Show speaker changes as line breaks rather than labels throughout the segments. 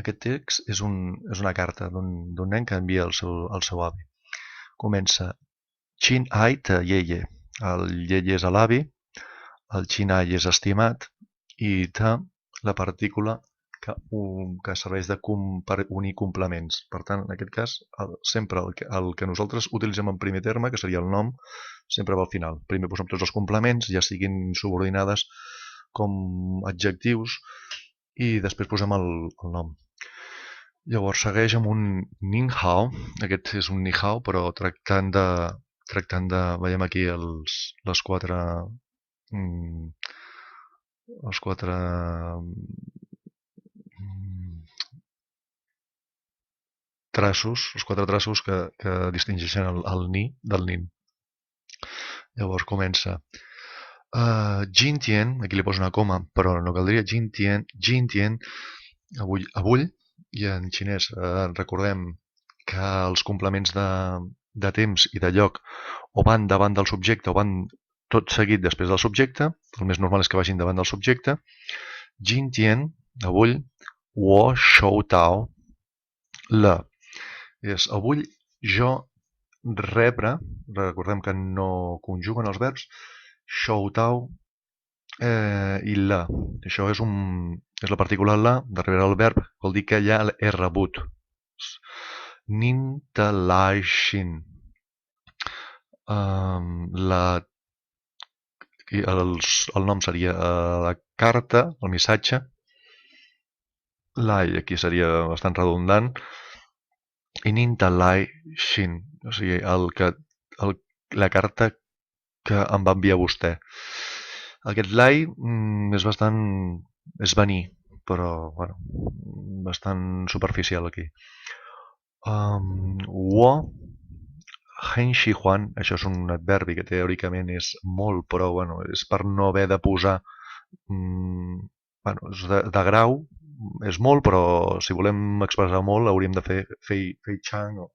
Aquest text és una carta d'un nen que envia al seu avi. Comença Chin Ai te Yeye. El Yeye és l'avi, el Chin Ai és estimat i te la partícula que serveix per unir complements. Per tant, en aquest cas, sempre el que nosaltres utilitzem en primer terme, que seria el nom, sempre va al final. Primer posem tots els complements, ja siguin subordinades com adjectius, i després posem el nom. Llavors segueix amb un Ning Hao. Aquest és un Ni Hao, però tractant de... Veiem aquí les quatre traços, els quatre traços que distingeixen el Ni del Nin. Llavors comença Jintien, aquí li poso una coma, però no caldria, Jintien, avull, i en xinès recordem que els complements de temps i de lloc o van davant del subjecte o van tot seguit després del subjecte. El més normal és que vagin davant del subjecte. Jintien, avull, wo shou tao, la. És avull jo rebre, recordem que no conjuguen els verbs, shou tao i la. Això és la partícula la darrere del verb, vol dir que ja he rebut. Nin te lai xin. El nom seria la carta, el missatge. Lai aquí seria bastant redundant. I nin te lai xin, o sigui, la carta que em va enviar vostè. Aquest lai és venir, però bueno, bastant superficial aquí. Wo hen xi huan, això és un adverbi que teòricament és molt, però bueno, és per no haver de posar bueno, de grau, és molt, però si volem expressar molt hauríem de fer fei chang o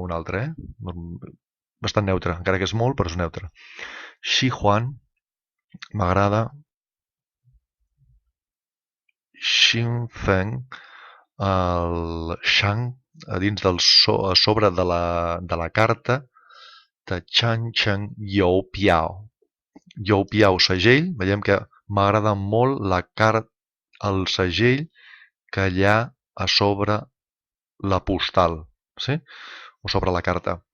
un altre, bastant neutre, encara que és molt, però és neutre. Xi huan m'agrada. Xin feng, el shang a dins a sobre de la carta de Chan Cheng You Piao. You Piao segell, veiem que m'agrada molt el segell que hi ha a sobre la postal, sí? O sobre la carta.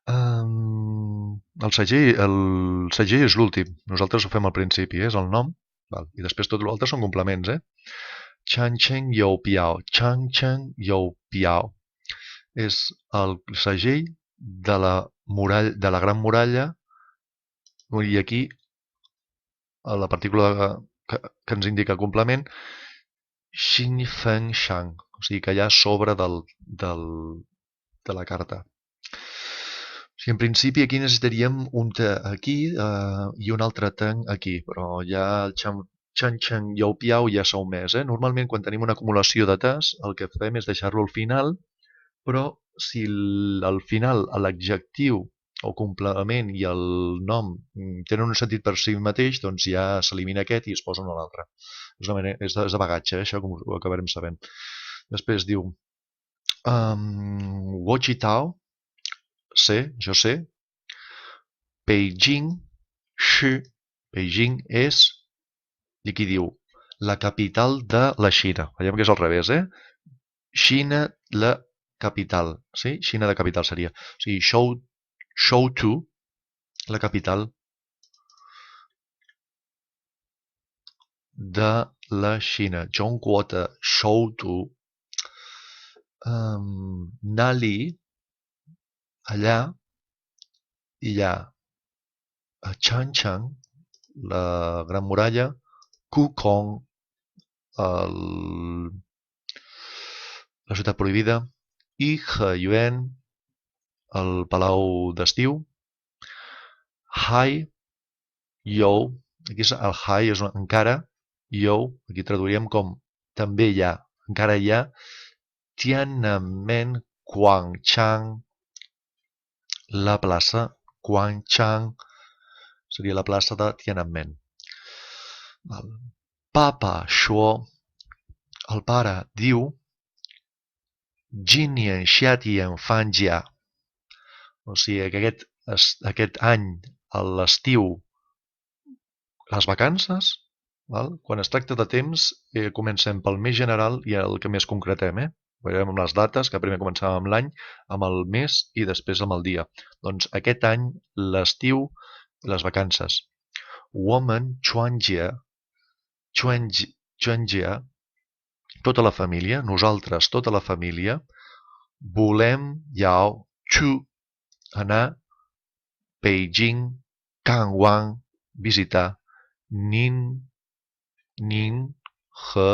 El segell és l'últim, nosaltres ho fem al principi, és el nom, val? I després tot l'altre són complements, Chan Cheng You Piao. Chan Cheng You Piao és el segell de la Gran Muralla, i aquí la partícula que ens indica complement, Xin Feng Shang, o sigui que hi ha sobre de la carta. O sigui, en principi aquí necessitaríem un te aquí i un altre teng aquí, però ja el Chan Cheng You Piao ja s'ha omès. Normalment quan tenim una acumulació de tes el que fem és deixar-lo al final, però si al final l'adjectiu o complement i el nom tenen un sentit per si mateix, doncs ja s'elimina aquest i es posa un a l'altre. És de bagatge, això com ho acabarem sabent. Després diu Wo Ji Tao, sé, jo sé. Beijing, shi, Beijing és, i aquí diu, la capital de la Xina. Veiem que és al revés, Xina, la capital, sí? Xina de capital seria. O sigui, Shoutu, la capital de la Xina. Zhongguo de Shoutu. Nali, allà, i hi ha a Changcheng, la Gran Muralla, Kukong, la ciutat prohibida, i Heyuan, el palau d'estiu, Hai, You, aquí el Hai és encara, You, aquí traduiríem com també hi ha, encara hi ha, Tiananmen, Guangchang, la plaça, Guangchang, seria la plaça de Tiananmen. Papa Shuo, el pare diu Jinian Xiatian Fanjia. O sigui que aquest any, a l'estiu, les vacances, val? Quan es tracta de temps, comencem pel més general i el que més concretem. Veurem amb les dates, que primer començàvem amb l'any, amb el mes i després amb el dia. Doncs aquest any, l'estiu, les vacances. Woman Chuanjia, Chuanjia, tota la família, nosaltres, tota la família, volem Yao Chu anar Beijing, Gangwang, visitar Nin, He,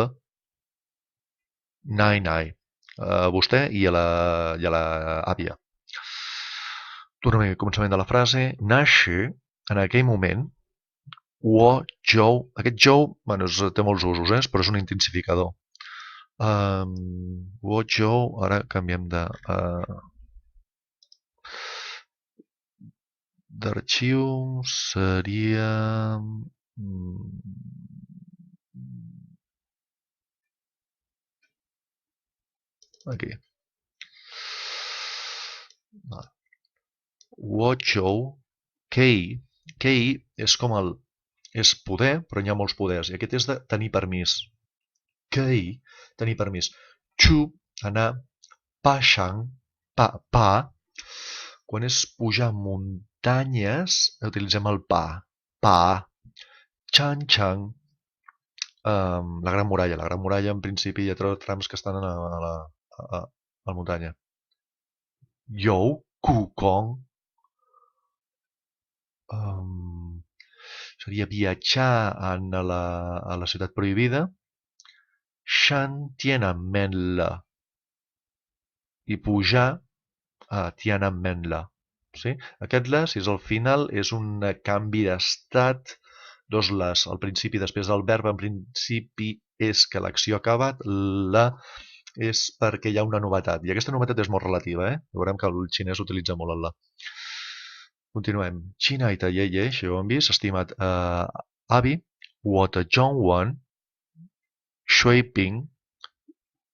Nai Nai. A vostè i a la àvia. Tornem al començament de la frase. Nashi, en aquell moment, Wo Zhou. Aquest Zhou, bueno, té molts usos, però és un intensificador. Wo Zhou, ara canviem d'arxiu, seria... Aquí. Wo Zhou, Kei. Kei és com el... és poder, però n'hi ha molts poders. I aquest és de tenir permís. Kei, tenir permís. Chu, anar. Pa Shang, pa. Quan és pujar muntanyes, utilitzem el pa. Pa. Chan Chang, la Gran Muralla. La Gran Muralla, en principi, hi ha trams que estan a la muntanya. You, Ku Kong, seria viatjar a la ciutat prohibida. Shan Tiananmen-la, i pujar a Tiananmen-la. Sí? Aquest la, si és al final, és un canvi d'estat, dos les al principi després del verb. En principi és que l'acció ha acabat, la és perquè hi ha una novetat. I aquesta novetat és molt relativa, Veurem que el xinès utilitza molt el la. Continuem. Xina i Taieye, això ho hem vist, estimat avi, Wota Zhongwan Shuiping,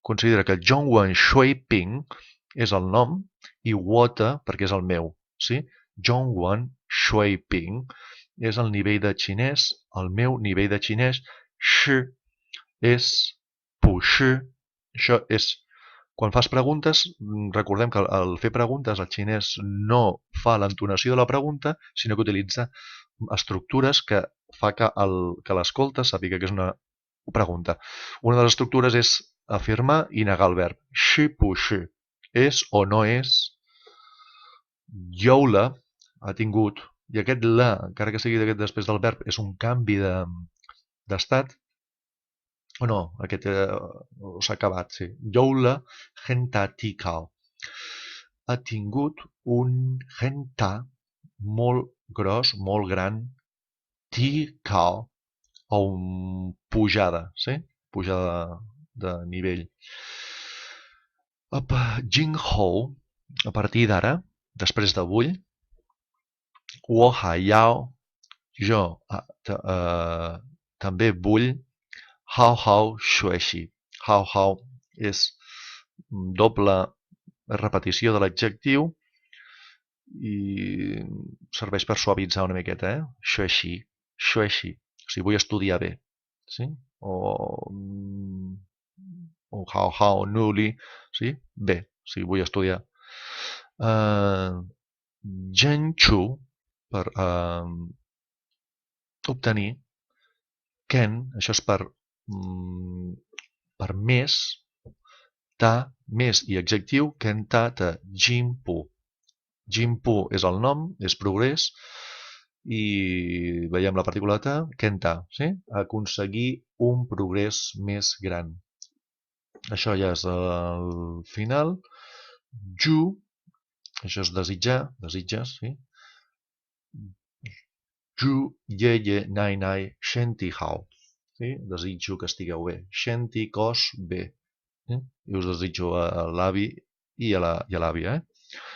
considera que Zhongwan Shuiping és el nom i Wota perquè és el meu. Sí? Zhongwan Shuiping és el nivell de xinès, el meu nivell de xinès. Shi és pu shi. Això és... Quan fas preguntes, recordem que al fer preguntes el xinès no fa l'entonació de la pregunta, sinó que utilitza estructures que fa que l'escolta sàpiga que és una pregunta. Una de les estructures és afirmar i negar el verb. Shi pu shi. És o no és. Youla ha tingut, i aquest la, encara que sigui després del verb, és un canvi d'estat. O no, aquest s'ha acabat, sí. Youla Henta Tikao ha tingut un Henta molt gros, molt gran, Tikao, o pujada, sí? Pujada de nivell. Jinghou, a partir d'ara, després d'avui, Wo Haiyao, jo també vull Hao Hao Shueshi. Hao Hao és doble repetició de l'adjectiu i serveix per suavitzar una miqueta, Shueshi. Shueshi. O sigui, vull estudiar bé. Sí? O Hao Hao Nuli. Sí? Bé. O sigui, vull estudiar. Zhenchu, per obtenir. Ken, això és per més, ta, més i adjectiu, kenta ta jimpu. Jimpu és el nom, és progrés, i veiem la partícula ta, kenta, sí? Aconseguir un progrés més gran. Això ja és el final. Ju, això és desitjar, desitges, sí? Ju, ye, ye, nai, nai, shenti, hao. Sí? Desitjo que estigueu bé. Shenti, cos, bé. I us desitjo a l'avi i a l'àvia.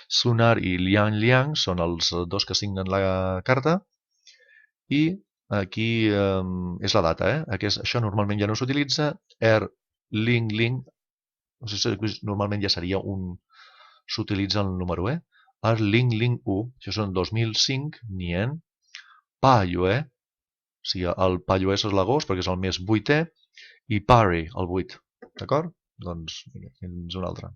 Sunar i Liang Liang són els dos que signen la carta. I aquí és la data. Això normalment ja no s'utilitza. ling, ling, no sé si normalment ja seria s'utilitza el número, Er ling, ling, això són 2005, nien, Payue, o sigui, el Payue és l'agost perquè és el mes 8è, i Pari, el 8, d'acord? Doncs, fins una altra.